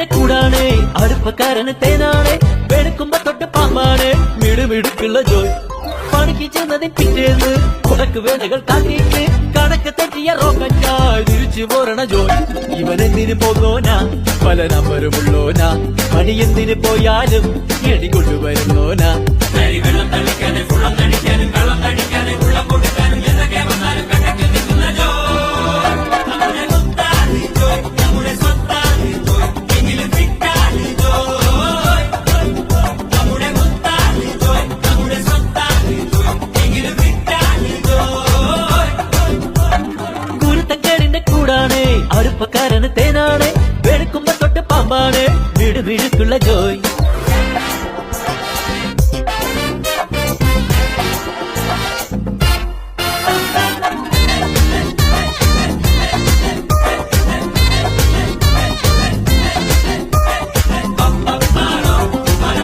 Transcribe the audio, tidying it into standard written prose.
എന്റെ കൂടാണ് അടുപ്പക്കാരന് തേനാണ് വെളുക്കുമ്പോ തൊട്ട് പാമ്പാണ് മിടുമിടുക്കുള്ള ജോയ് പണിക്ക് ചെന്നതിന് പിറ്റേന്ന് കുടക്ക് വേലകൾ കാട്ടിയിട്ട് കണക്ക് തെറ്റിയ റോക്കറ്റായി തിരിച്ചു പോരണ ജോയ് ഇവനെന്തിന് പോകോനാ പല നമ്പരുമുള്ളോനാ പണി എന്തിന് പോയാലും എടി കൊണ്ടുവരുന്നോനാ വെള്ളം തളിക്കാനും വെള്ളം തളിക്കാനും വെള്ളം തളിക്കാനും